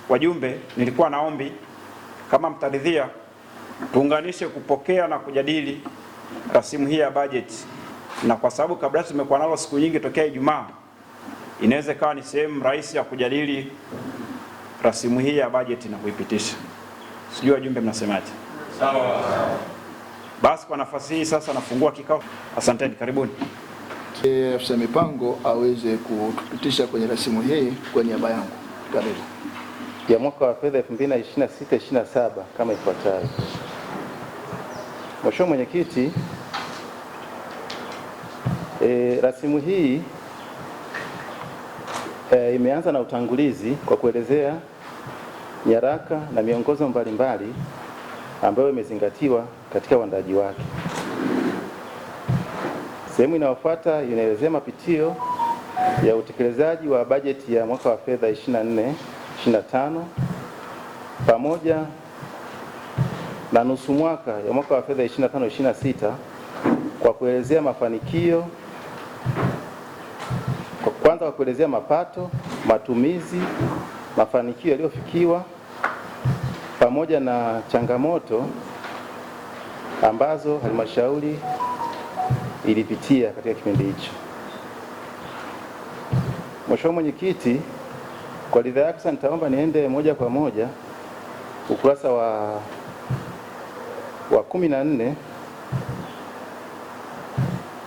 wajumbe, nilikuwa naombi kama mtaridhia tuunganishe kupokea na kujadili rasimu hii ya bajeti, na kwa sababu kabla tumekuwa nalo siku nyingi tokea Ijumaa, inaweza kawa ni sehemu rahisi ya kujadili rasimu hii ya bajeti na kuipitisha. Sijui wajumbe mnasemaje? Sawa. Basi kwa nafasi hii sasa nafungua kikao. Asanteni, karibuni. Afisa mipango aweze kutupitisha kwenye rasimu hii kwa niaba yangu. Karibu. Ya mwaka wa fedha 2026/27 kama ifuatavyo. Mheshimiwa Mwenyekiti, rasimu hii imeanza na utangulizi kwa kuelezea nyaraka na miongozo mbalimbali ambayo imezingatiwa katika uandaji wake. Sehemu inayofuata inaelezea mapitio ya utekelezaji wa bajeti ya mwaka wa fedha 24/25 pamoja na nusu mwaka ya mwaka wa fedha 25/26 kwa kuelezea mafanikio, kwa kuelezea mapato, matumizi, mafanikio yaliyofikiwa pamoja na changamoto ambazo halmashauri ilipitia katika kipindi hicho. Mheshimiwa Mwenyekiti, kwa ridhaa yako sasa nitaomba niende moja kwa moja ukurasa wa 14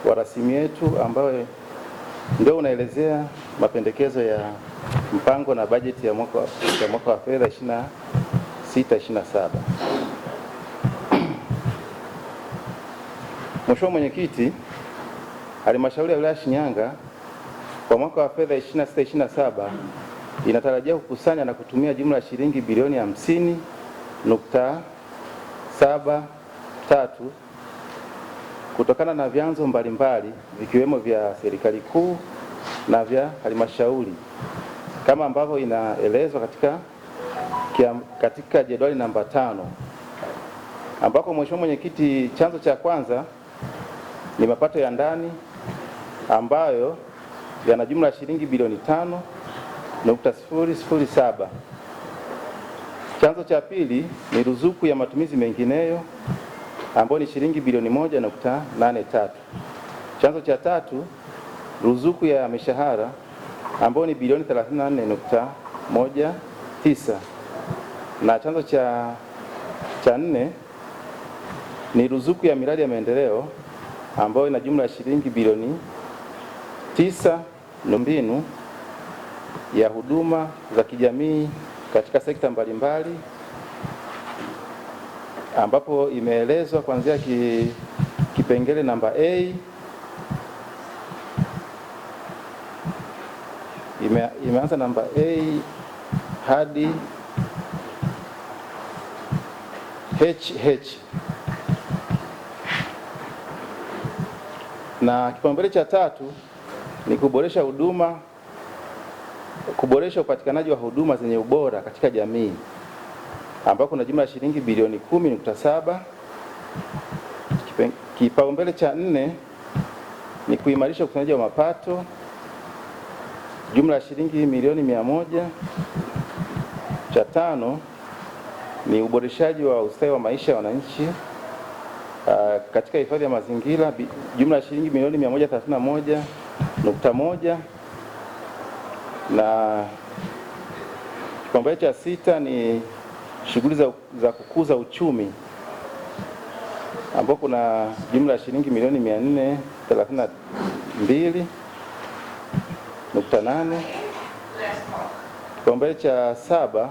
wa rasimu yetu ambayo ndio unaelezea mapendekezo ya mpango na bajeti ya mwaka wa fedha 26/27. Mheshimiwa Mwenyekiti, halmashauri ya wilaya Shinyanga kwa mwaka wa fedha 26/27 inatarajia kukusanya na kutumia jumla ya shilingi bilioni 50.73 kutokana na vyanzo mbalimbali vikiwemo vya serikali kuu na vya halmashauri kama ambavyo inaelezwa katika jedwali namba 5, ambako Mheshimiwa Mwenyekiti, chanzo cha kwanza ni mapato ya ndani ambayo yana jumla ya shilingi bilioni 5.007. Chanzo cha pili ni ruzuku ya matumizi mengineyo ambayo ni shilingi bilioni 1.83. Chanzo cha tatu ruzuku ya mishahara ambayo ni bilioni 34.19, na chanzo cha nne ni ruzuku ya miradi ya maendeleo ambayo ina jumla ya shilingi bilioni 9 na mbinu ya huduma za kijamii katika sekta mbalimbali, ambapo imeelezwa kuanzia kipengele namba A imeanza namba A hadi HH, na kipaumbele cha tatu ni kuboresha upatikanaji wa huduma zenye ubora katika jamii ambako kuna jumla ya shilingi bilioni 10.7. Kipaumbele cha 4 ni kuimarisha ukusanyaji wa mapato jumla ya shilingi milioni 100. Cha 5 ni uboreshaji wa ustawi wa maisha ya wananchi katika hifadhi ya mazingira jumla ya shilingi milioni 131.1, na kipaumbele cha 6 ni shughuli za kukuza uchumi ambapo kuna jumla ya shilingi milioni 432.8. Kipaumbele cha 7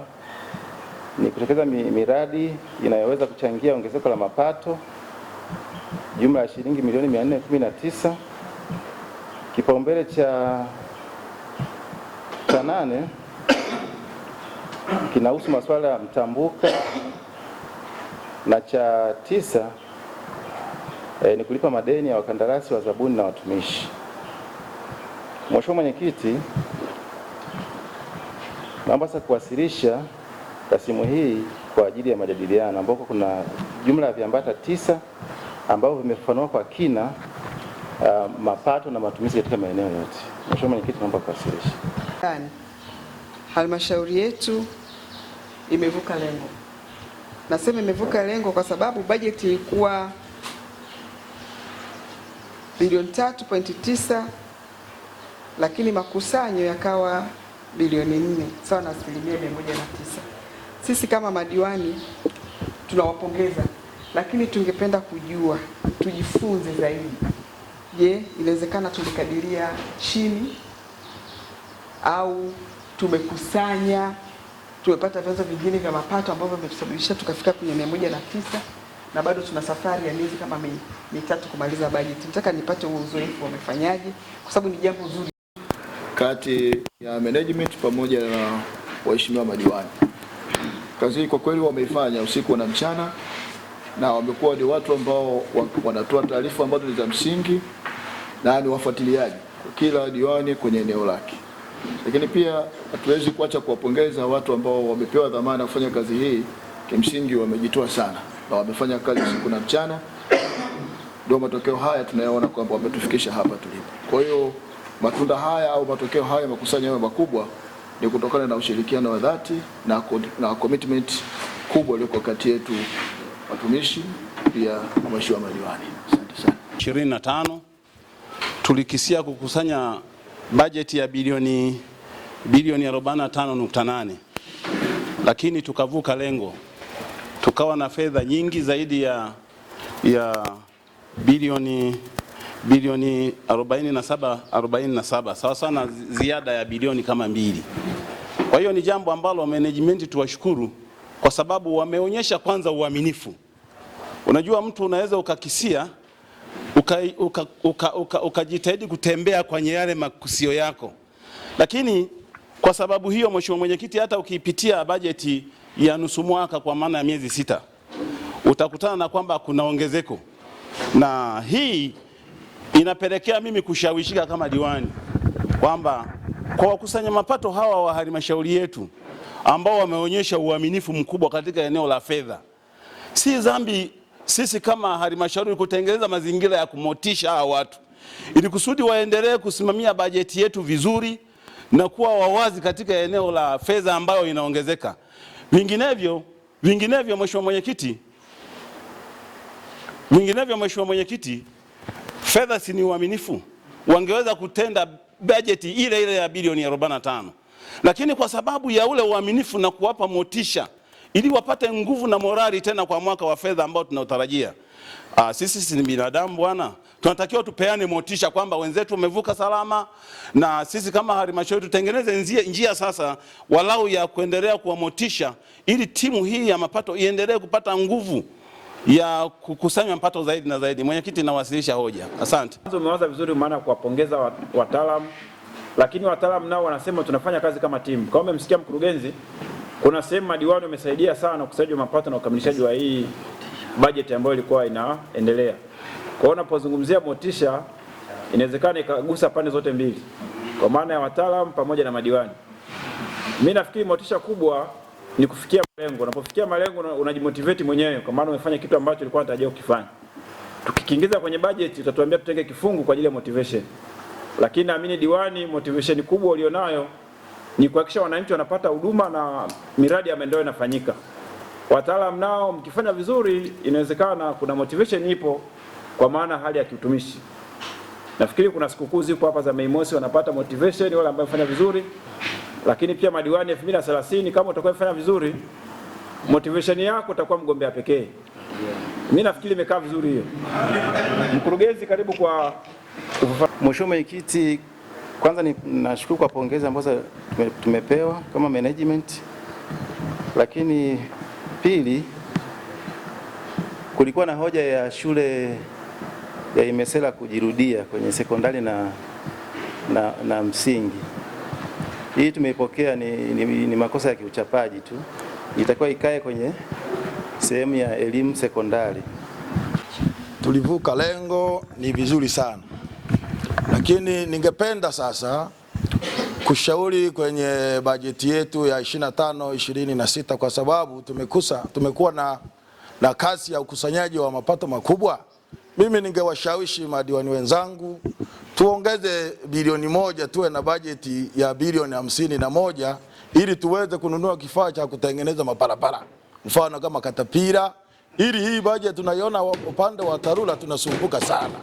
ni kutekeleza miradi inayoweza kuchangia ongezeko la mapato jumla ya shilingi milioni 419. Kipaumbele cha 8 kinahusu masuala ya mtambuka, na cha 9 ni kulipa madeni ya wakandarasi wa zabuni na watumishi. Mheshimiwa Mwenyekiti, naomba sasa kuwasilisha rasimu hii kwa ajili ya majadiliano ambako kuna jumla ya viambata 9 ambavyo vimefafanua kwa kina mapato na matumizi katika maeneo yote. Mheshimiwa Mwenyekiti, naomba kuwasilisha. Halmashauri yetu imevuka lengo. Nasema imevuka lengo kwa sababu bajeti ilikuwa bilioni 3.9, lakini makusanyo yakawa bilioni 4, sawa na 109%. Sisi kama madiwani tunawapongeza, lakini tungependa kujua, tujifunze zaidi. Je, inawezekana tulikadiria chini au tumekusanya, tumepata vyanzo vingine vya mapato ambavyo vimetusababisha tukafika kwenye 109 na bado tuna safari ya miezi kama mitatu kumaliza bajeti. Nataka nipate uzoefu wamefanyaje, kwa sababu ni jambo zuri kati ya management pamoja na waheshimiwa madiwani. Kazi hii kwa kweli wameifanya usiku na mchana, na wamekuwa ni watu ambao wanatoa taarifa ambazo ni za msingi na ni wafuatiliaji kwa kila diwani kwenye eneo lake. Lakini pia hatuwezi kuacha kuwapongeza watu ambao wamepewa dhamana ya kufanya kazi hii. Kimsingi wamejitoa sana na wamefanya kazi usiku na mchana, ndio matokeo haya tunayoona kwamba wametufikisha hapa tulipo. Kwa hiyo matunda haya au matokeo haya makusanyo haya makubwa ni kutokana na ushirikiano wa dhati na commitment kubwa iliyo kati yetu watumishi pia na mheshimiwa madiwani. Asante sana. 25 tulikisia kukusanya bajeti ya bilioni 45.8, lakini tukavuka lengo, tukawa na fedha nyingi zaidi ya bilioni 47 sawa sana, ziada ya bilioni kama 2. Kwa hiyo ni jambo ambalo management tuwashukuru, kwa sababu wameonyesha kwanza uaminifu. Unajua mtu unaweza ukakisia ukajitahidi kutembea kwenye yale makusio yako, lakini kwa sababu hiyo, mheshimiwa mwenyekiti, hata ukipitia bajeti ya nusu mwaka kwa maana ya miezi 6 utakutana na kwamba kuna ongezeko, na hii inapelekea mimi kushawishika kama diwani kwamba kwa wakusanya mapato hawa wa halmashauri yetu ambao wameonyesha uaminifu mkubwa katika eneo la fedha, si dhambi sisi kama halmashauri kutengeneza mazingira ya kumotisha hawa watu ili kusudi waendelee kusimamia bajeti yetu vizuri na kuwa wawazi katika eneo la fedha ambayo inaongezeka. Vinginevyo mheshimiwa mwenyekiti, fedha si ni uaminifu, wangeweza kutenda bajeti ile ile ya bilioni 45, lakini kwa sababu ya ule uaminifu na kuwapa motisha ili wapate nguvu na morali tena kwa mwaka wa fedha ambao tunaotarajia. Sisi ni binadamu bwana, tunatakiwa tupeane motisha kwamba wenzetu wamevuka salama, na sisi kama halmashauri tutengeneze njia sasa walau ya kuendelea kuwamotisha ili timu hii ya mapato iendelee kupata nguvu ya kukusanya mapato zaidi na zaidi. Mwenyekiti, nawasilisha hoja. Asante. Umeanza vizuri, maana kuwapongeza wataalamu, lakini wataalamu nao wanasema tunafanya kazi kama timu. Kama umemsikia mkurugenzi, kuna sehemu madiwani wamesaidia sana ukusanyaji wa mapato na ukamilishaji wa hii bajeti ambayo ilikuwa inaendelea. Kwa hiyo unapozungumzia motisha, inawezekana ikagusa pande zote mbili, kwa maana ya wataalamu pamoja na madiwani. Mimi nafikiri motisha kubwa ni kufikia malengo. Unapofikia malengo unajimotivate mwenyewe, kwa maana umefanya kitu ambacho ulikuwa unatarajia ukifanye. Tukikiingiza kwenye bajeti utatuambia tutenge kifungu kwa ajili ya motivation. Lakini naamini diwani, motivation kubwa ulionayo ni kuhakikisha wananchi wanapata huduma na miradi ya maendeleo inafanyika. Wataalamu nao mkifanya vizuri, inawezekana kuna motivation ipo, kwa maana hali ya kiutumishi. Nafikiri kuna sikukuu zipo hapa za Mei Mosi, wanapata motivation wale ambao wamefanya vizuri. Lakini pia madiwani 2030 kama utakuwa umefanya vizuri, motivation yako utakuwa mgombea pekee. Mimi nafikiri imekaa vizuri hiyo. Mkurugenzi, karibu kwa Mheshimiwa Mwenyekiti. Kwanza nashukuru kwa pongezi ambazo tumepewa kama management, lakini pili, kulikuwa na hoja ya shule ya Imesela kujirudia kwenye sekondari na msingi. Hii tumeipokea ni makosa ya kiuchapaji tu, itakuwa ikae kwenye sehemu ya elimu sekondari. Tulivuka lengo, ni vizuri sana, lakini ningependa sasa kushauri kwenye bajeti yetu ya 25-26, kwa sababu tumekuwa na kasi ya ukusanyaji wa mapato makubwa. Mimi ningewashawishi madiwani wenzangu tuongeze bilioni 1, tuwe na bajeti ya bilioni 51 ili tuweze kununua kifaa cha kutengeneza mabarabara, mfano kama katapira, ili hii bajeti tunaiona upande wa TARURA tunasumbuka sana.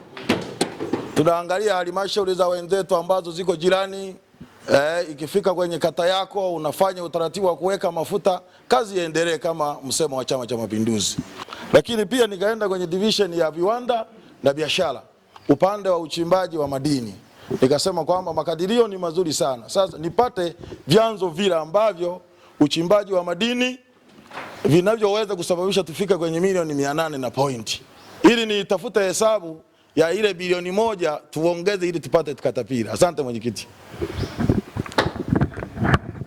Tunaangalia halmashauri za wenzetu ambazo ziko jirani, ikifika kwenye kata yako unafanya utaratibu wa kuweka mafuta, kazi iendelee kama msemo wa Chama cha Mapinduzi. Lakini pia nikaenda kwenye division ya viwanda na biashara, upande wa uchimbaji wa madini. Nikasema kwamba makadirio ni mazuri sana. Sasa nipate vyanzo vile ambavyo uchimbaji wa madini vinavyoweza kusababisha tufike kwenye milioni 800 na point. Ili nitafute hesabu ya ile bilioni 1 tuongeze ili tupate katapira. Asante mwenyekiti.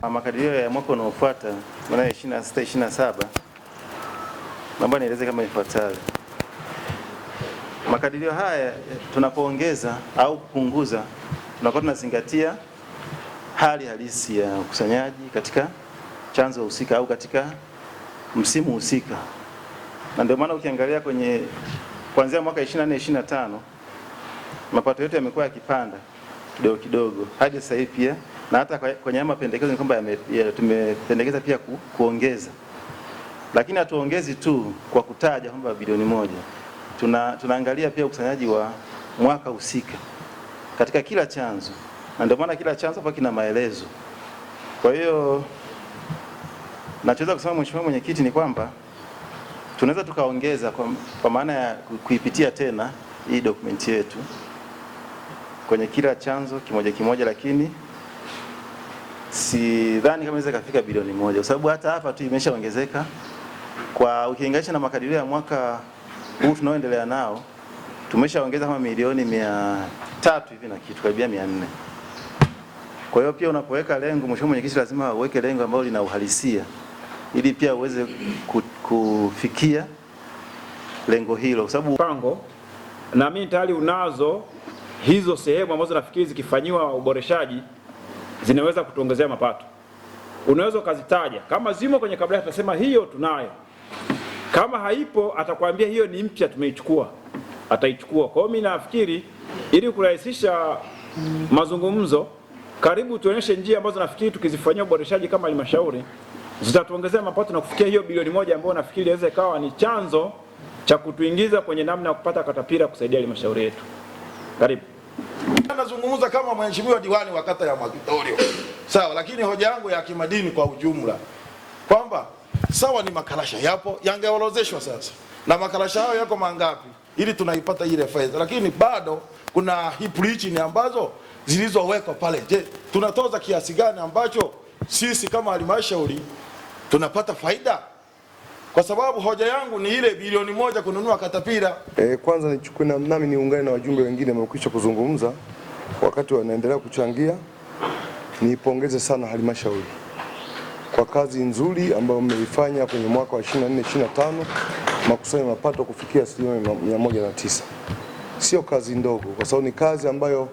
Makadirio ya mwaka unaofuata maana 26-27 naomba nieleze kama ifuatavyo. Makadirio haya tunapoongeza au kupunguza tunakuwa tunazingatia hali halisi ya ukusanyaji katika chanzo husika au katika msimu husika. Na ndio maana ukiangalia kwenye kuanzia mwaka 24-25 mapato yetu yamekuwa yakipanda kidogo kidogo hadi sasa hivi pia, na hata kwenye mapendekezo ni kwamba tumependekeza pia kuongeza. Lakini hatuongezi tu kwa kutaja kwamba bilioni 1. Tunaangalia pia ukusanyaji wa mwaka husika katika kila chanzo. Na ndio maana kila chanzo hapa kina maelezo. Kwa hiyo nachoweza kusema Mheshimiwa Mwenyekiti ni kwamba tunaweza tukaongeza kwa maana ya kuipitia tena hii dokumenti yetu kwenye kila chanzo kimoja kimoja, lakini sidhani kama inaweza kufika bilioni 1 kwa sababu hata hapa tu imeshaongezeka kwa ukilinganisha na makadirio ya mwaka huu tunaoendelea nao, tumeshaongeza kama milioni 300 hivi na kitu, karibia 400. Kwa hiyo pia unapoweka lengo, Mheshimiwa Mwenyekiti, lazima uweke lengo ambalo lina uhalisia ili pia uweze kufikia lengo hilo, kwa sababu mpango na mimi tayari unazo hizo sehemu ambazo nafikiri zikifanyiwa uboreshaji zinaweza kutuongezea mapato. Unaweza ukazitaja kama zimo kwenye kabla, atasema hiyo tunayo. Kama haipo atakwambia hiyo ni mpya tumeichukua, ataichukua. Kwa hiyo mimi nafikiri ili kurahisisha mazungumzo, karibu tuonyeshe njia ambazo nafikiri tukizifanyia uboreshaji kama halmashauri zitatuongezea mapato na kufikia hiyo bilioni 1 ambayo nafikiri inaweza ikawa ni chanzo cha kutuingiza kwenye namna ya kupata katapira kusaidia halmashauri yetu. Karibu. Nazungumza kama mheshimiwa diwani wa kata ya Mwakitorio. Sawa, lakini hoja yangu ya kimadini kwa ujumla kwamba sawa ni makarasha yapo yangeorozeshwa sasa. Na makarasha hayo yako mangapi ili tunaipata ile fedha, lakini bado kuna hiplichini ambazo zilizowekwa pale. Je, tunatoza kiasi gani ambacho sisi kama halmashauri tunapata faida? Kwa sababu hoja yangu ni ile bilioni 1 kununua katapira. Kwanza nichukue nami niungane na wajumbe wengine wamekwisha kuzungumza wakati wanaendelea kuchangia. Niipongeze sana halmashauri kwa kazi nzuri ambayo mmeifanya kwenye mwaka wa 24-25, makusanyo mapato kufikia 109. Sio kazi ndogo, kwa sababu ni kazi ambayo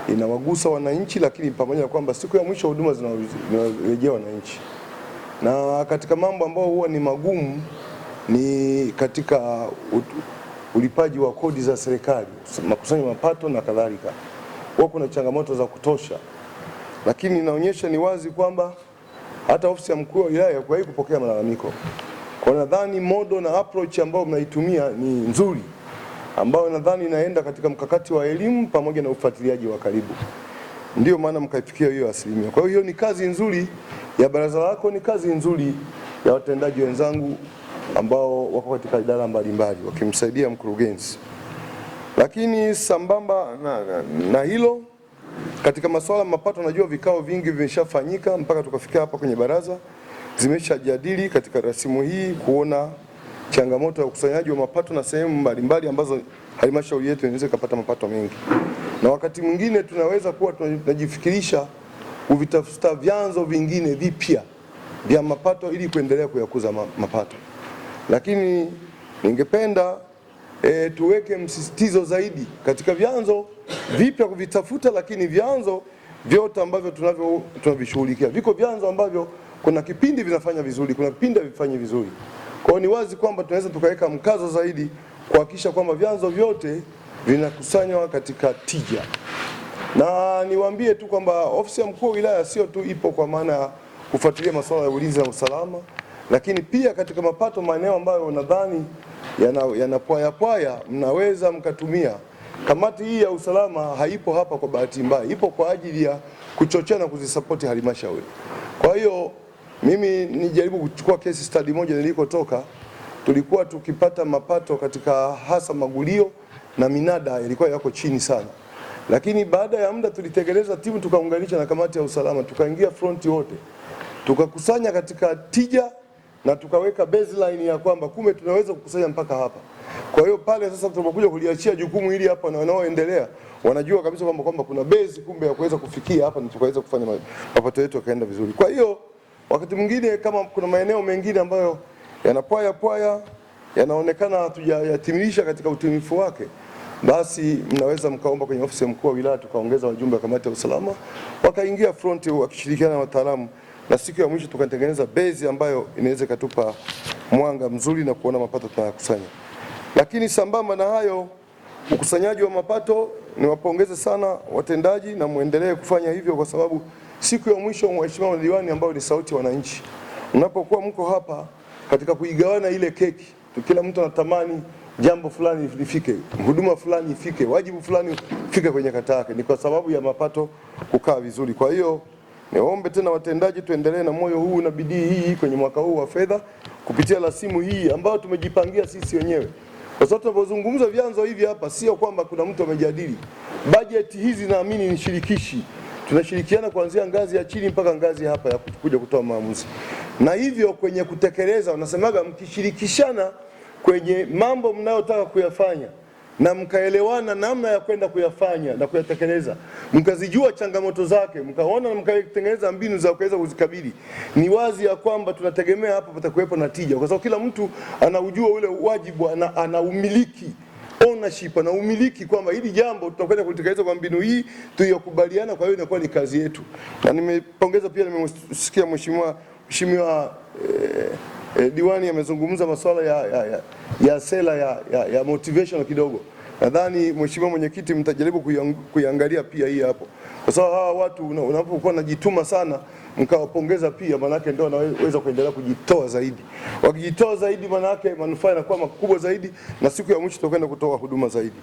inawagusa wananchi, lakini pamoja na kwamba siku ya mwisho huduma zinarejea wananchi. Na katika mambo ambayo huwa ni magumu ni katika ulipaji wa kodi za serikali, makusanyo mapato na kadhalika. Huwa kuna changamoto za kutosha, lakini inaonyesha ni wazi kwamba hata ofisi ya mkuu wa wilaya haikuwahi kupokea malalamiko. Kwa nadhani modo na approach ambayo mnaitumia ni nzuri, ambayo nadhani inaenda katika mkakati wa elimu pamoja na ufuatiliaji wa karibu. Ndio maana mkaifikia hiyo asilimia. Kwa hiyo ni kazi nzuri ya baraza lako, ni kazi nzuri ya watendaji wenzangu ambao wako katika idara mbalimbali wakimsaidia mkurugenzi. Lakini sambamba na hilo, katika masuala mapato, najua vikao vingi vimeshafanyika mpaka tukafikia hapa kwenye baraza, zimeshajadili katika rasimu hii kuona changamoto ya ukusanyaji wa mapato na sehemu mbalimbali ambazo halmashauri yetu inaweza kupata mapato mengi. Na wakati mwingine tunaweza kuwa tunajifikirisha kuvitafuta vyanzo vingine vipya vya mapato ili kuendelea kuyakuza mapato. Lakini ningependa tuweke msisitizo zaidi katika vyanzo vipya kuvitafuta, lakini vyanzo vyote ambavyo tunavishughulikia. Viko vyanzo ambavyo kuna kipindi vinafanya vizuri, kuna kipindi havifanyi vizuri. Kwa hiyo ni wazi kwamba tunaweza tukaweka mkazo zaidi kuhakikisha kwamba vyanzo vyote vinakusanywa katika tija. Na niwaambie tu kwamba ofisi ya mkuu wa wilaya sio tu ipo kwa maana kufuatilia masuala ya ulinzi na usalama, lakini pia katika mapato maeneo ambayo nadhani yanapwaya mnaweza mkatumia. Kamati hii ya usalama haipo hapa kwa bahati mbaya, ipo kwa ajili ya kuchochea na kuzisapoti halmashauri. Kwa hiyo mimi nijaribu kuchukua case study moja nilikotoka. Tulikuwa tukipata mapato katika hasa magulio na minada yalikuwa yako chini sana, lakini baada ya muda tulitengeneza timu, tukaunganisha na kamati ya usalama, tukaingia front wote, tukakusanya katika tija na tukaweka baseline ya kwamba kumbe tunaweza kukusanya mpaka hapa. Kwa hiyo pale sasa tunapokuja kuliachia jukumu hili hapa na wanaoendelea wanajua kabisa kwamba kuna base kumbe ya kuweza kufikia hapa na tukaweza kufanya mapato yetu yakaenda vizuri. Kwa hiyo wakati mwingine kama kuna maeneo mengine ambayo yanapwaya yanaonekana hatujayatimilisha katika utimifu wake, basi mnaweza mkaomba kwenye ofisi ya mkuu wa wilaya tukaongeza wajumbe wa kamati ya usalama wakaingia front wakishirikiana na wataalamu, na siku ya mwisho tukatengeneza base ambayo inaweza kutupa mwanga mzuri na kuona mapato tunayokusanya. Lakini sambamba na hayo, ukusanyaji wa mapato, niwapongeze sana watendaji na muendelee kufanya hivyo, kwa sababu siku ya mwisho, mheshimiwa diwani, ambao ni sauti ya wananchi, mnapokuwa mko hapa katika kuigawana ile keki, kila mtu anatamani jambo fulani lifike, huduma fulani ifike, wajibu fulani ufike kwenye kata yake, ni kwa sababu ya mapato kukaa vizuri. Kwa hiyo niombe tena watendaji tuendelee na moyo huu na bidii hii kwenye mwaka huu wa fedha kupitia rasimu hii ambayo tumejipangia sisi wenyewe. Kwa sababu tunapozungumza vyanzo hivi hapa, sio kwamba kuna mtu amejadili. Bajeti hizi naamini ni shirikishi. Tunashirikiana kuanzia ngazi ya chini mpaka ngazi hapa ya kuja kutoa maamuzi. Na hivyo kwenye kutekeleza, wanasemaga mkishirikishana kwenye mambo mnayotaka kuyafanya na mkaelewana namna ya kwenda kuyafanya na kuyatekeleza, mkazijua changamoto zake, mkaona na mkatengeneza mbinu za kuweza kuzikabili, ni wazi ya kwamba tunategemea hapa patakuwepo na tija, kwa sababu kila mtu anaujua ule wajibu, ana umiliki, ownership, na umiliki kwamba hili jambo tutakwenda kulitekeleza kwa mbinu hii tuliyokubaliana, kwa hiyo inakuwa ni kazi yetu. Na nimepongeza pia, nimesikia mheshimiwa diwani amezungumza masuala ya sera ya motivation kidogo. Nadhani mheshimiwa mwenyekiti mtajaribu kuiangalia pia hii hapo, kwa sababu hawa watu unapokuwa najituma sana mkawapongeza pia, manake ndio wanaweza kuendelea kujitoa zaidi. Wakijitoa zaidi, manake manufaa yanakuwa makubwa zaidi, na siku ya mwisho tutakwenda kutoa huduma zaidi.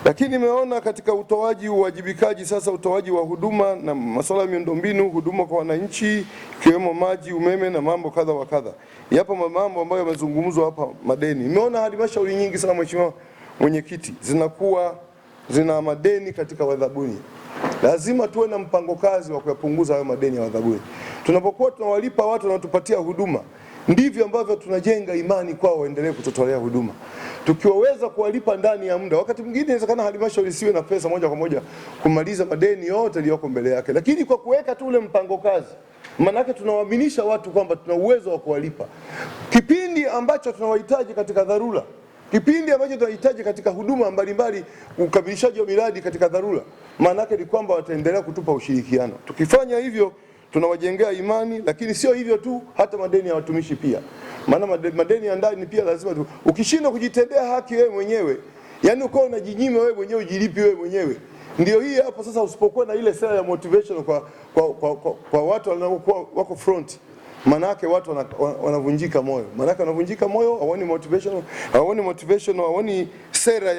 Lakini nimeona katika utoaji, uwajibikaji, sasa utoaji wa huduma na masuala ya miundombinu, huduma kwa wananchi, ikiwemo maji, umeme na mambo kadha wa kadha. Yapo mambo ambayo yamezungumzwa hapa, madeni. Nimeona halmashauri nyingi sana, mheshimiwa mwenyekiti, zina madeni katika wadhabuni. Lazima tuwe na mpango kazi wa kuyapunguza hayo madeni ya wadhabuni. Tunapokuwa tunawalipa watu na kutupatia huduma, ndivyo ambavyo tunajenga imani kwao waendelee kututolea huduma. Tukiwaweza kuwalipa ndani ya muda, wakati mwingine inawezekana halmashauri isiwe na pesa moja kwa moja kumaliza madeni yote yaliyoko mbele yake, lakini kwa kuweka tu ule mpango kazi, manake tunawaaminisha watu kwamba tuna uwezo wa kuwalipa kipindi ambacho tunawahitaji katika dharura, kipindi ambacho tunahitaji katika huduma mbalimbali, ukamilishaji wa miradi katika dharura. Manake ni kwamba wataendelea kutupa ushirikiano. Tukifanya hivyo tunawajengea imani, lakini sio hivyo tu, hata madeni ya watumishi pia. Maana madeni ya ndani pia lazima ukishindwa kujitendea haki wewe mwenyewe, yani uko unajinyima wewe mwenyewe, ujilipi wewe mwenyewe. Ndio hii hapo sasa, usipokuwa na ile sera ya motivation kwa watu wanaokuwa wako front, manake watu wanavunjika moyo. Manake wanavunjika moyo, hawaoni motivation, hawaoni sera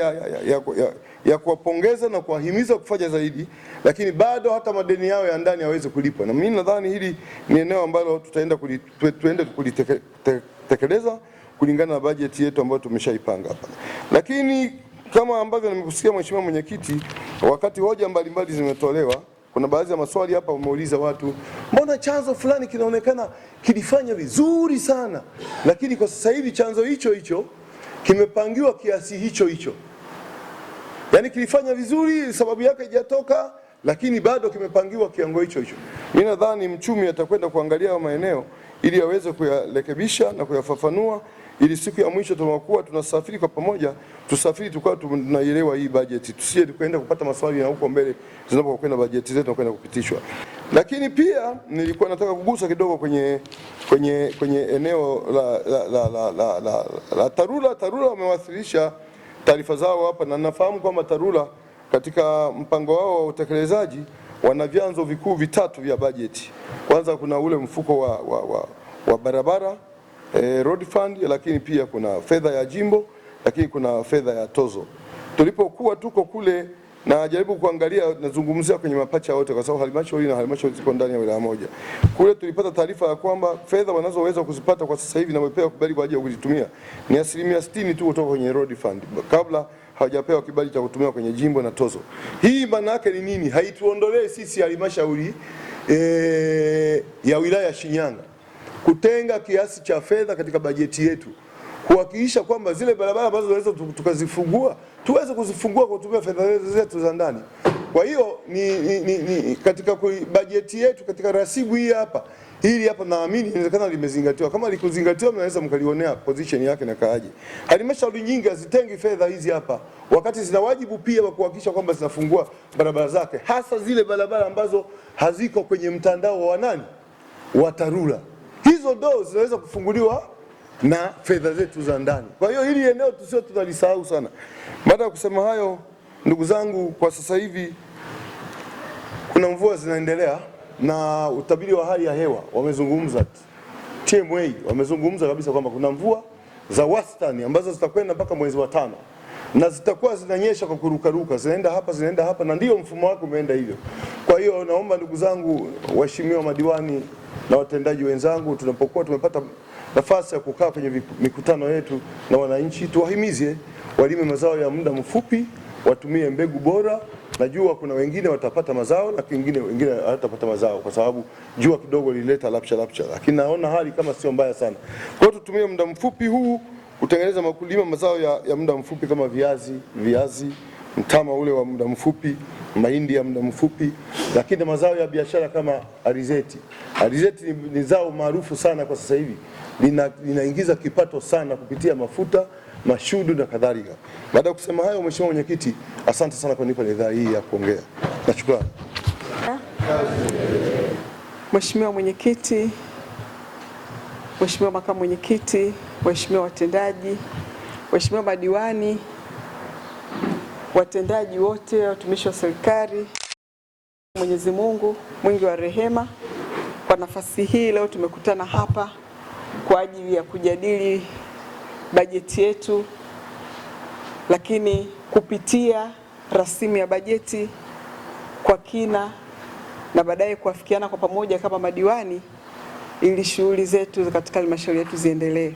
ya kuwapongeza na kuwahimiza kufanya zaidi, lakini bado hata madeni yao ya ndani hawezi kulipa. Na mimi nadhani hili ni eneo ambalo tutaenda kulitekeleza kulingana na bajeti yetu ambayo tumeshaipanga hapa. Lakini kama ambavyo nimekusikia mheshimiwa mwenyekiti, wakati hoja mbalimbali zimetolewa, kuna baadhi ya maswali hapa wameuliza watu, mbona chanzo fulani kinaonekana kilifanya vizuri sana, lakini kwa sasa hivi chanzo hicho kimepangiwa kiasi hicho. Yani kilifanya vizuri, sababu yake haijatoka, lakini bado kimepangiwa kiwango hicho. Mimi nadhani mchumi atakwenda kuangalia maeneo ili aweze kuyarekebisha na kuyafafanua, ili siku ya mwisho tunapokuwa tunasafiri kwa pamoja, tusafiri tukao tunaielewa hii bajeti, tusije tukaenda kupata maswali na huko mbele zinapokwenda bajeti zetu kwenda kupitishwa. Lakini pia nilikuwa nataka kugusa kidogo kwenye eneo la TARURA. TARURA wamewasilisha taarifa zao hapa, na nafahamu kwamba TARURA katika mpango wao wa utekelezaji wana vyanzo vikuu vitatu vya bajeti. Kwanza kuna ule mfuko wa barabara road fund, lakini pia kuna fedha ya jimbo, lakini kuna fedha ya tozo. Tulipokuwa tuko kule na jaribu kuangalia, nazungumzia kwenye mapacha yote kwa sababu halmashauri na halmashauri ziko ndani ya wilaya moja. Kule tulipata taarifa ya kwamba fedha wanazoweza kuzipata kwa sasa hivi na wamepewa kibali kwa ajili ya kuzitumia ni 60% tu kutoka kwenye road fund, kabla hawajapewa kibali cha kutumia kwenye jimbo na tozo. Hii maana yake ni nini? Haituondolee sisi halmashauri ya wilaya ya Shinyanga kutenga kiasi cha fedha katika bajeti yetu kuhakikisha kwamba zile barabara ambazo tunaweza tukazifungua tuweze kuzifungua kwa kutumia fedha zetu za ndani. Kwa hiyo ni katika bajeti yetu, katika rasibu hii hapa, hili hapa naamini inawezekana limezingatiwa. Kama likuzingatiwa, mnaweza mkalionea position yake na kaaje. Halmashauri nyingi hazitengi fedha hizi hapa, wakati zina wajibu pia wa kuhakikisha kwamba zinafungua barabara zake, hasa zile barabara ambazo haziko kwenye mtandao wa nani, wa TARURA. Hizo ndo zinaweza kufunguliwa na fedha zetu za ndani. Kwa hiyo hili eneo tusio tunalisahau sana. Baada ya kusema hayo, ndugu zangu, kwa sasa hivi kuna mvua zinaendelea na utabiri wa hali ya hewa wamezungumza, TMA wamezungumza kabisa kwamba kuna mvua za wastani ambazo zitakwenda mpaka mwezi wa 5 na zitakuwa zinanyesha kwa kurukaruka, zinaenda hapa na ndio mfumo wako umeenda hivyo. Kwa hiyo naomba ndugu zangu, waheshimiwa madiwani na watendaji wenzangu, tunapokuwa tumepata nafasi ya kukaa kwenye mikutano yetu na wananchi, tuwahimize walime mazao ya muda mfupi, watumie mbegu bora. Najua kuna wengine watapata mazao na wengine hawatapata mazao kwa sababu jua kidogo lileta lapcha, lakini naona hali kama sio mbaya sana. Kwa hiyo tutumie muda mfupi huu kutengeneza kulima mazao ya muda mfupi kama viazi, mtama ule wa muda mfupi, mahindi ya muda mfupi, lakini mazao ya biashara kama alizeti. Alizeti ni zao maarufu sana kwa sasa hivi, linaingiza kipato sana kupitia mafuta, mashudu na kadhalika. Baada ya kusema hayo, Mheshimiwa Mwenyekiti, asante sana kwa kunipa ridhaa hii ya kuongea. Nashukuru. Mheshimiwa Mwenyekiti, Mheshimiwa Makamu Mwenyekiti, Mheshimiwa watendaji, Mheshimiwa madiwani, watendaji wote, watumishi wa serikali, Mwenyezi Mungu mwingi wa rehema, kwa nafasi hii leo tumekutana hapa kwa ajili ya kujadili bajeti yetu, lakini kupitia rasimu ya bajeti kwa kina na baadaye kuafikiana kwa pamoja kama madiwani ili shughuli zetu katika halmashauri yetu ziendelee.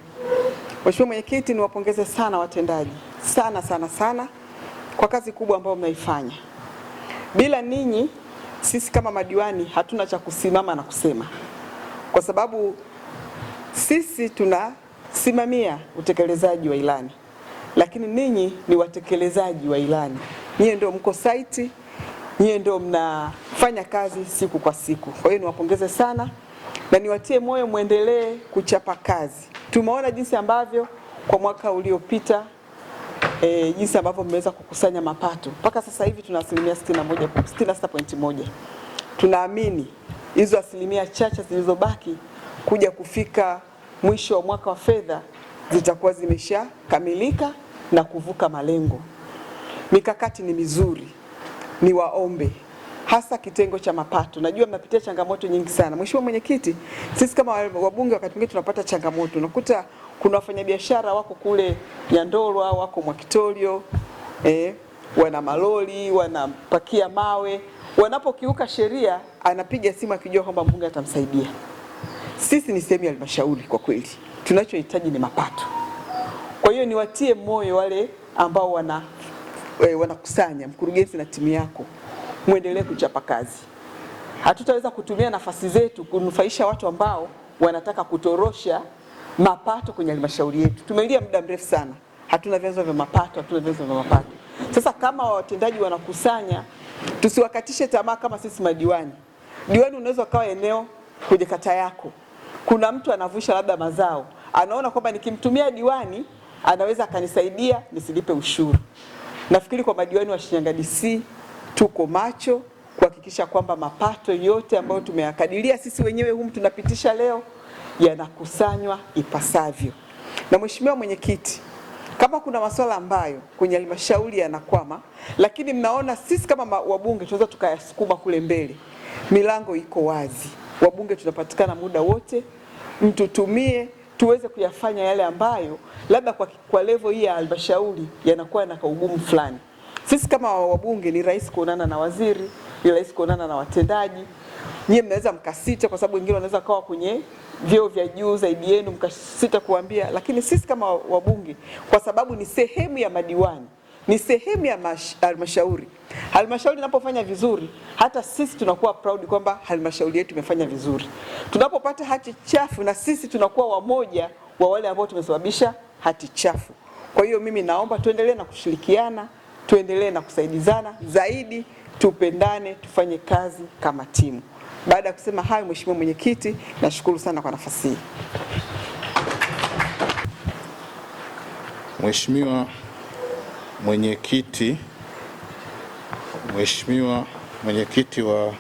Mheshimiwa Mwenyekiti, niwapongeze sana watendaji sana kwa kazi kubwa ambayo mnaifanya. Bila ninyi sisi kama madiwani hatuna cha kusimama na kusema, kwa sababu sisi tunasimamia utekelezaji wa ilani, lakini ninyi ni watekelezaji wa ilani. Nyie ndio mko site, nyie ndio mnafanya kazi siku kwa siku. Kwa hiyo niwapongeze sana na niwatie moyo muendelee kuchapa kazi. Tumeona jinsi ambavyo kwa mwaka uliopita jinsi ambavyo mmeweza kukusanya mapato. Mpaka sasa hivi tuna 66.1. Tunaamini hizo asilimia chache zilizobaki kuja kufika mwisho wa mwaka wa fedha zitakuwa zimeshakamilika na kuvuka malengo. Mikakati ni mizuri, ni waombe hasa kitengo cha mapato. Najua mnapitia changamoto nyingi sana. Mheshimiwa Mwenyekiti, sisi kama wabunge wakati mwingine tunapata changamoto. Unakuta kuna wafanyabiashara wako kule Nyandolwa, wako Mwakitorio, wana maloli, wanapakia mawe. Wanapokiuka sheria, anapiga simu akijua kwamba mbunge atamsaidia. Sisi ni sehemu ya halmashauri kwa kweli. Tunachohitaji ni mapato. Kwa hiyo niwatie moyo wale ambao wanakusanya, mkurugenzi na timu yako, muendelee kuchapa kazi. Hatutaweza kutumia nafasi zetu kunufaisha watu ambao wanataka kutorosha mapato kwenye halmashauri yetu. Tumelia muda mrefu sana, hatuna vyanzo vya mapato. Sasa kama watendaji wanakusanya, tusiwakatishe tamaa kama sisi madiwani. Diwani unaweza kawa eneo kwenye kata yako, kuna mtu anavusha labda mazao, anaona kwamba nikimtumia diwani anaweza akanisaidia nisilipe ushuru. Nafikiri kwa madiwani wa Shinyanga DC tuko macho kuhakikisha kwamba mapato yote ambayo tumeyakadiria sisi wenyewe humu tunapitisha leo yanakusanywa ipasavyo. Na Mheshimiwa Mwenyekiti, kama kuna masuala ambayo kwenye halmashauri yanakwama, lakini mnaona sisi kama wabunge tunaweza tukayasukuma kule mbele, milango iko wazi. Wabunge tunapatikana muda wote, mtutumie tuweze kuyafanya yale ambayo labda kwa level hii ya halmashauri yanakuwa na kaugumu fulani. Sisi kama wabunge ni rahisi kuonana na waziri, ni rahisi kuonana na watendaji. Nyie mnaweza mkasita kwa sababu wengine wanaweza kawa kwenye vyeo vya juu zaidi yenu mkasita kuambia, lakini sisi kama wabunge kwa sababu ni sehemu ya madiwani, ni sehemu ya halmashauri. Halmashauri inapofanya vizuri, hata sisi tunakuwa proud kwamba halmashauri yetu imefanya vizuri. Tunapopata hati chafu, na sisi tunakuwa wamoja wa wale ambao tumesababisha hati chafu. Kwa hiyo mimi naomba tuendelee na kushirikiana, tuendelee na kusaidizana zaidi, tupendane, tufanye kazi kama timu. Baada ya kusema hayo, Mheshimiwa Mwenyekiti, nashukuru sana kwa nafasi hii. Mheshimiwa Mwenyekiti, Mheshimiwa Mwenyekiti wa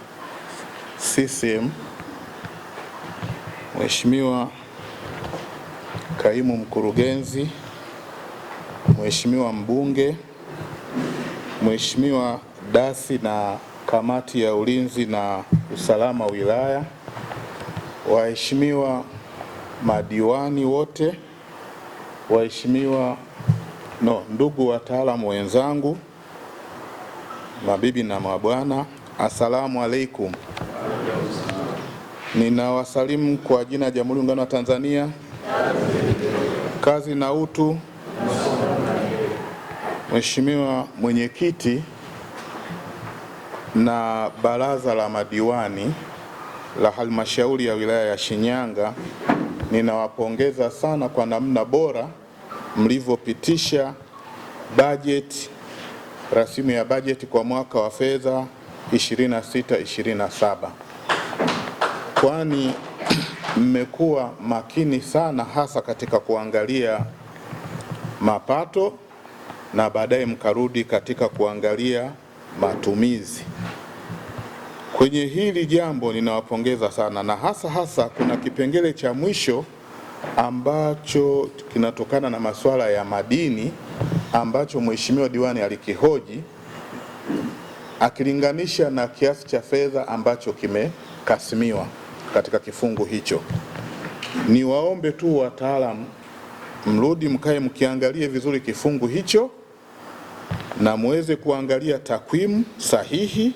CCM, Mheshimiwa Kaimu Mkurugenzi, Mheshimiwa Mbunge, Mheshimiwa Dasi na Kamati ya Ulinzi na Usalama wilaya, waheshimiwa madiwani wote, waheshimiwa ndugu wataalamu wenzangu, mabibi na mabwana, asalamu alaikum. Ninawasalimu kwa jina la Jamhuri ya Muungano wa Tanzania. Kazi na utu. Mheshimiwa Mwenyekiti na Baraza la Madiwani la Halmashauri ya Wilaya ya Shinyanga, ninawapongeza sana kwa namna bora mlivyopitisha bajeti, rasimu ya bajeti kwa mwaka wa fedha 26-27, kwani mmekuwa makini sana hasa katika kuangalia mapato na baadaye mkarudi katika kuangalia matumizi. Kwenye hili jambo ninawapongeza sana, na hasa kuna kipengele cha mwisho ambacho kinatokana na masuala ya madini ambacho Mheshimiwa Diwani alikihoji akilinganisha na kiasi cha fedha ambacho kimekasimiwa katika kifungu hicho. Niwaombe tu wataalamu mrudi mkae mkiangalie vizuri kifungu hicho na muweze kuangalia takwimu sahihi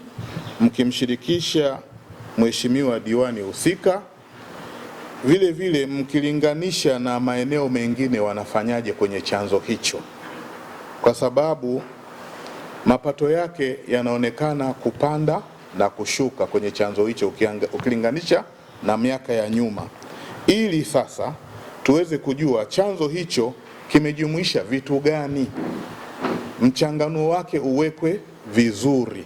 mkimshirikisha Mheshimiwa Diwani husika, vile vile mkilinganisha na maeneo mengine wanafanyaje kwenye chanzo hicho, kwa sababu mapato yake yanaonekana kupanda na kushuka kwenye chanzo hicho ukilinganisha na miaka ya nyuma, ili sasa tuweze kujua chanzo hicho kimejumuisha vitu gani, mchanganuo wake uwekwe vizuri.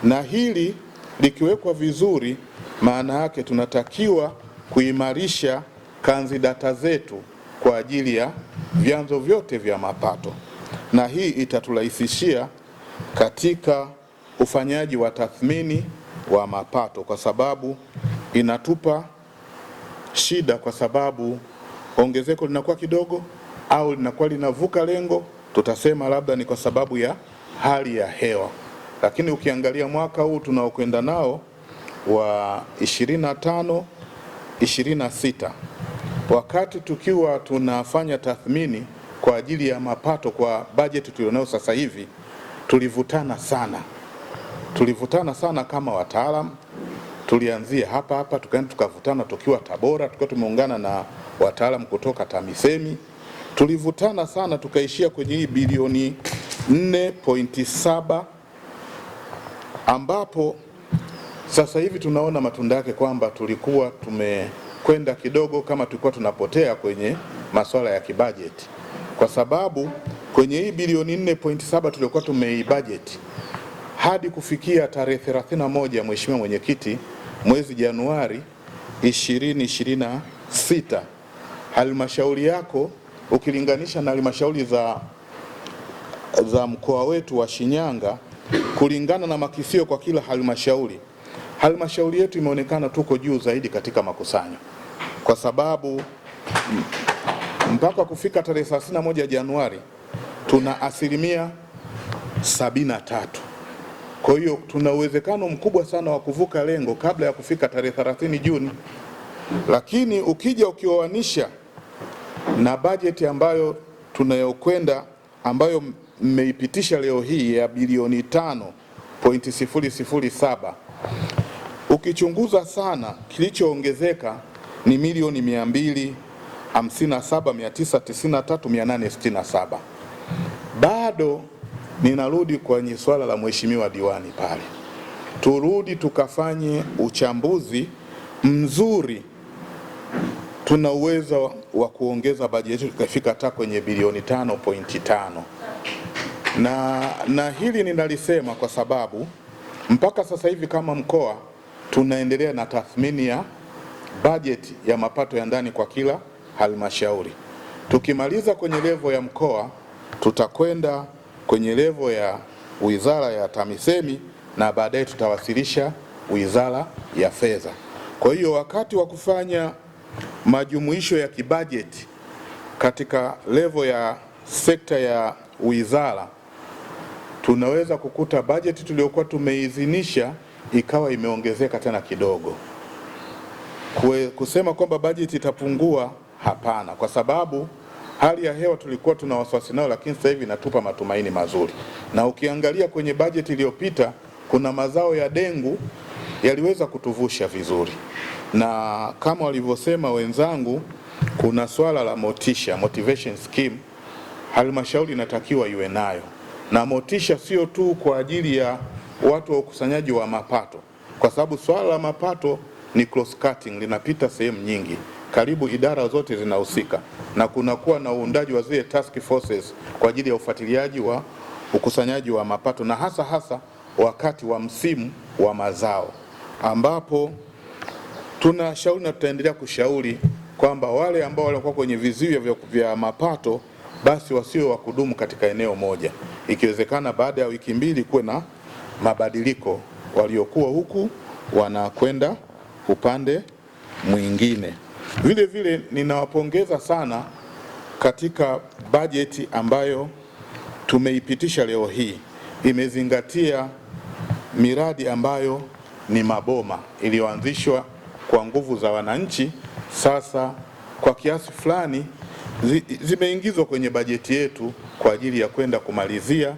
Na hili likiwekwa vizuri, maana yake tunatakiwa kuimarisha kanzi data zetu kwa ajili ya vyanzo vyote vya mapato, na hii itaturahisishia katika ufanyaji wa tathmini wa mapato, kwa sababu inatupa shida, kwa sababu ongezeko linakuwa kidogo au linakuwa linavuka lengo, tutasema labda ni kwa sababu ya hali ya hewa. Lakini ukiangalia mwaka huu tunaokwenda nao wa 25-26, wakati tukiwa tunafanya tathmini kwa ajili ya mapato kwa bajeti tulionayo sasa hivi, tulivutana sana kama wataalamu. Tulianzia hapa tukaenda tukavutana tukiwa Tabora, tukiwa tumeungana na wataalamu kutoka TAMISEMI. Tulivutana sana tukaishia kwenye hii bilioni 4.7, ambapo sasa hivi tunaona matunda yake kwamba tulikuwa tumekwenda kidogo, kama tulikuwa tunapotea kwenye masuala ya kibajeti, kwa sababu kwenye hii bilioni 4.7 tulikuwa tumeibajeti hadi kufikia tarehe 31 Mheshimiwa Mwenyekiti, mwezi Januari 2026, halmashauri yako ukilinganisha na halmashauri za mkoa wetu wa Shinyanga, kulingana na makisio kwa kila halmashauri yetu imeonekana tuko juu zaidi katika makusanyo, kwa sababu mpaka kufika tarehe 31 Januari tuna asilimia 73. Kwa hiyo tuna uwezekano mkubwa sana wa kuvuka lengo kabla ya kufika tarehe 30 Juni. Lakini ukija ukioanisha na bajeti ambayo tunayokwenda, ambayo mmeipitisha leo hii ya bilioni 5.007, ukichunguza sana kilichoongezeka ni milioni 257,993,867. Bado ninarudi kwenye swala la mheshimiwa diwani pale, turudi tukafanye uchambuzi mzuri. Tuna uwezo wa kuongeza bajeti tukafika hata kwenye bilioni 5.5, na hili ninalisema kwa sababu mpaka sasa hivi kama mkoa tunaendelea na tathmini ya bajeti ya mapato ya ndani kwa kila halmashauri. Tukimaliza kwenye levo ya mkoa, tutakwenda kwenye levo ya wizara ya TAMISEMI na baadaye tutawasilisha wizara ya fedha. Kwa hiyo wakati wa kufanya majumuisho ya kibajeti katika levo ya sekta ya wizara, tunaweza kukuta bajeti tuliyokuwa tumeidhinisha ikawa imeongezeka tena kidogo. Kusema kwamba bajeti itapungua, hapana, kwa sababu hali ya hewa tulikuwa tuna wasiwasi nao, lakini sasa hivi inatupa matumaini mazuri. Na ukiangalia kwenye bajeti iliyopita, kuna mazao ya dengu yaliweza kutuvusha vizuri, na kama walivyosema wenzangu, kuna swala la motisha, motivation scheme, halmashauri inatakiwa iwe nayo. Na motisha sio tu kwa ajili ya watu wa ukusanyaji wa mapato, kwa sababu swala la mapato ni cross cutting, linapita sehemu nyingi, karibu idara zote zinahusika, na kunakuwa na uundaji wa zile task forces kwa ajili ya ufuatiliaji wa ukusanyaji wa mapato, na hasa wakati wa msimu wa mazao, ambapo tunashauri na tutaendelea kushauri kwamba wale ambao walikuwa kwenye vizuio vya mapato basi wasiwe wa kudumu katika eneo moja. Ikiwezekana baada ya wiki mbili kuwe na mabadiliko, waliokuwa huku wanakwenda upande mwingine. Vile vile ninawapongeza sana katika bajeti ambayo tumeipitisha leo hii, imezingatia miradi ambayo ni maboma iliyoanzishwa kwa nguvu za wananchi. Sasa kwa kiasi fulani zimeingizwa kwenye bajeti yetu kwa ajili ya kwenda kumalizia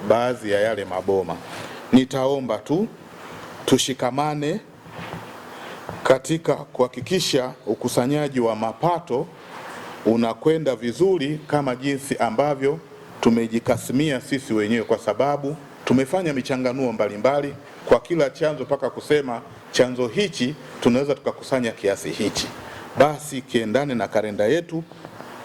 baadhi ya yale maboma. Nitaomba tu tushikamane katika kuhakikisha ukusanyaji wa mapato unakwenda vizuri kama jinsi ambavyo tumejikasimia sisi wenyewe, kwa sababu tumefanya michanganuo mbalimbali kwa kila chanzo mpaka kusema chanzo hichi tunaweza tukakusanya kiasi hichi, basi kiendane na kalenda yetu.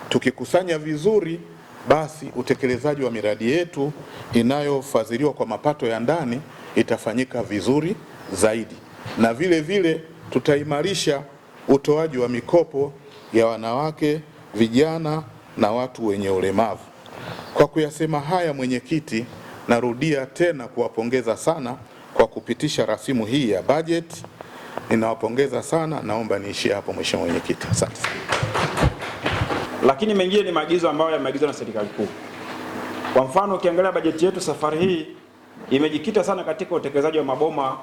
Tukikusanya vizuri, basi utekelezaji wa miradi yetu inayofadhiliwa kwa mapato ya ndani itafanyika vizuri zaidi, na vile vile tutaimarisha utoaji wa mikopo ya wanawake, vijana na watu wenye ulemavu. Kwa kuyasema haya, mwenyekiti, narudia tena kuwapongeza sana kwa kupitisha rasimu hii ya bajeti. Ninawapongeza sana, naomba niishie hapo mheshimiwa mwenyekiti. Asante. Lakini mengine ni maagizo ambayo yameagizwa na serikali kuu. Kwa mfano, ukiangalia bajeti yetu safari hii imejikita sana katika utekelezaji wa maboma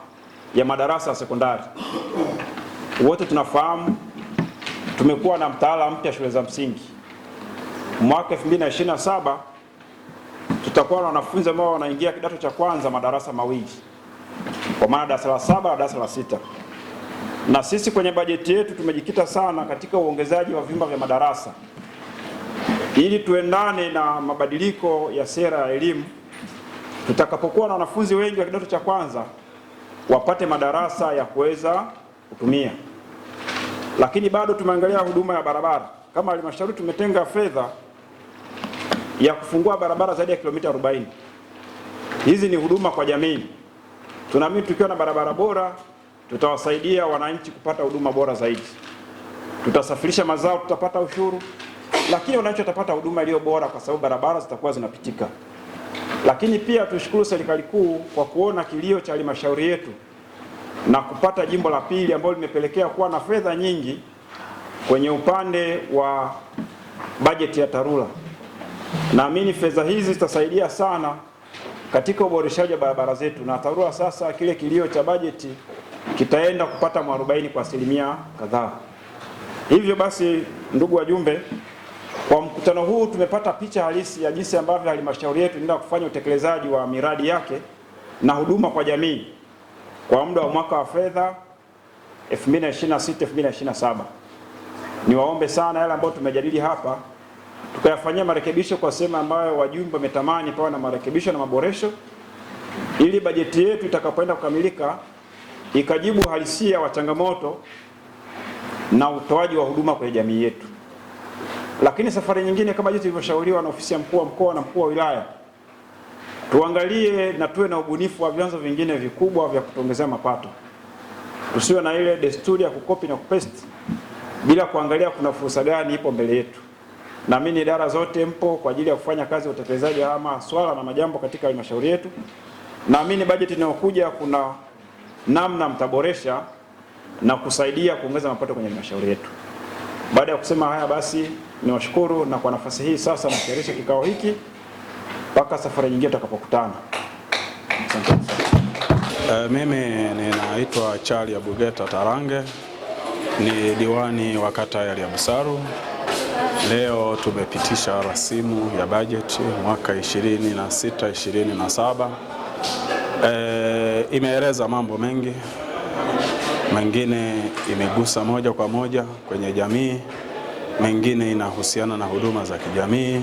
ya madarasa ya sekondari. Wote tunafahamu tumekuwa na mtaala mpya shule za msingi. Mwaka 2027 tutakuwa na wanafunzi ambao wanaingia kidato cha kwanza madarasa mawili, kwa maana darasa la 7 na darasa la 6. Na sisi kwenye bajeti yetu tumejikita sana katika uongezaji wa vyumba vya madarasa ili tuendane na mabadiliko ya sera ya elimu. Tutakapokuwa na wanafunzi wengi wa kidato cha kwanza wapate madarasa ya kuweza kutumia. Lakini bado tumeangalia huduma ya barabara. Kama halmashauri tumetenga fedha ya kufungua barabara zaidi ya kilomita 40. Hizi ni huduma kwa jamii. Tunaamini tukiwa na barabara bora tutawasaidia wananchi kupata huduma bora zaidi. Tutasafirisha mazao, tutapata ushuru, lakini wananchi watapata huduma iliyo bora kwa sababu barabara zitakuwa zinapitika. Lakini pia tushukuru serikali kuu kwa kuona kilio cha halmashauri yetu na kupata jimbo la pili ambalo limepelekea kuwa na fedha nyingi kwenye upande wa bajeti ya TARURA. Naamini fedha hizi zitasaidia sana katika uboreshaji wa barabara zetu, na TARURA sasa kile kilio cha bajeti kitaenda kupata mwarobaini kwa asilimia kadhaa. Hivyo basi, ndugu wajumbe, kwa mkutano huu tumepata picha halisi ya jinsi ambavyo halmashauri yetu inaenda kufanya utekelezaji wa miradi yake na huduma kwa jamii kwa muda wa mwaka wa fedha 2026-2027. Niwaombe sana yale ambayo tumejadili hapa tukayafanyia marekebisho kwa sehemu ambayo wajumbe wametamani pawe na marekebisho na maboresho, ili bajeti yetu itakapoenda kukamilika ikajibu halisia wa changamoto na utoaji wa huduma kwa jamii yetu. Lakini safari nyingine, kama jinsi ilivyoshauriwa na ofisi ya mkuu wa mkoa na mkuu wa wilaya, tuangalie na tuwe na ubunifu wa vyanzo vingine vikubwa vya kutuongezea mapato. Tusiwe na ile desturi ya kukopi na kupaste bila kuangalia kuna fursa gani ipo mbele yetu. Naamini idara zote mpo kwa ajili ya kufanya kazi ya utekelezaji ama swala na majambo katika halmashauri yetu. Naamini bajeti inayokuja kuna namna mtaboresha na kusaidia kuongeza mapato kwenye halmashauri yetu. Baada ya kusema haya, basi niwashukuru, na kwa nafasi hii sasa nakiarisha kikao hiki mpaka safari nyingine tutakapokutana. Mimi ninaitwa Charles Bugeta Tarange, ni diwani wa kata ya Liabusaru. Leo tumepitisha rasimu ya bajeti mwaka 26-27. Imeeleza mambo mengi, mengine imegusa moja kwa moja kwenye jamii, mengine inahusiana na huduma za kijamii,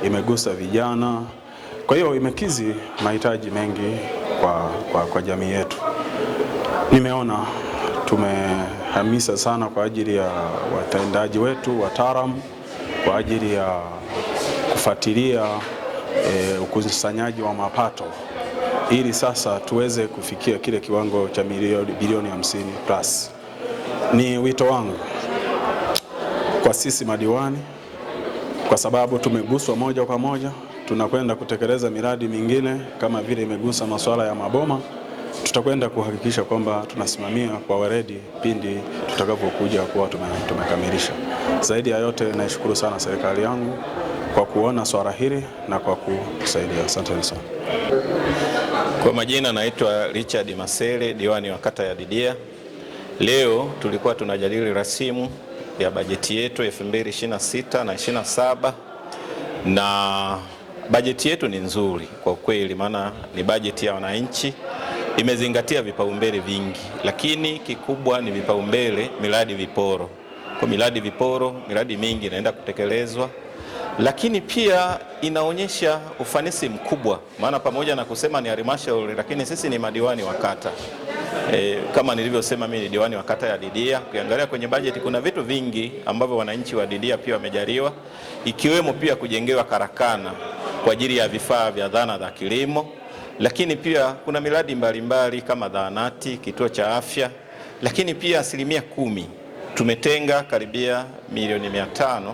imegusa vijana. Kwa hiyo imekizi mahitaji mengi kwa jamii yetu. Nimeona tumehamisa sana kwa ajili ya watendaji wetu, wataalamu, kwa ajili ya kufuatilia ukusanyaji wa mapato ili sasa tuweze kufikia kile kiwango cha bilioni 50+. Ni wito wangu kwa sisi madiwani, kwa sababu tumeguswa moja kwa moja, tunakwenda kutekeleza miradi mingine kama vile imegusa masuala ya maboma. Tutakwenda kuhakikisha kwamba tunasimamia kwa weledi pindi tutakapokuja kuwa tumekamilisha. Zaidi ya yote, naishukuru sana serikali yangu kwa kuona swala hili na kwa kusaidia. Asante sana. Kwa majina naitwa Richard Masele, diwani wa kata ya Didia. Leo tulikuwa tunajadili rasimu ya bajeti yetu 2026 na 27, na bajeti yetu ni nzuri kwa kweli, maana ni bajeti ya wananchi, imezingatia vipaumbele vingi, lakini kikubwa ni vipaumbele miradi viporo. Kwa miradi viporo, miradi mingi inaenda kutekelezwa, lakini pia inaonyesha ufanisi mkubwa, maana pamoja na kusema ni halmashauri, lakini sisi ni madiwani wa kata. Kama nilivyosema, mimi ni diwani wa kata ya Didia. Ukiangalia kwenye bajeti kuna vitu vingi ambavyo wananchi wa Didia pia wamejaliwa, ikiwemo pia kujengewa karakana kwa ajili ya vifaa vya dhana za kilimo, lakini pia kuna miradi mbalimbali kama zahanati, kituo cha afya, lakini pia 10% tumetenga karibia milioni 500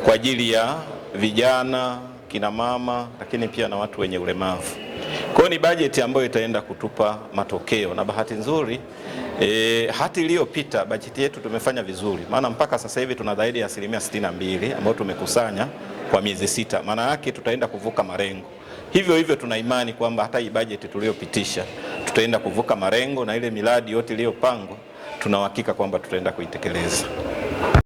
kwa ajili ya vijana, kina mama, lakini pia na watu wenye ulemavu. Kwa hiyo ni bajeti ambayo itaenda kutupa matokeo, na bahati nzuri hati iliyopita bajeti yetu tumefanya vizuri, maana mpaka sasa hivi tuna zaidi ya 62% ambayo tumekusanya kwa miezi 6. Maana yake tutaenda kuvuka malengo. Hivyo tuna imani kwamba hata hii bajeti tuliyopitisha tutaenda kuvuka malengo, na ile miradi yote iliyopangwa tuna uhakika kwamba tutaenda kuitekeleza.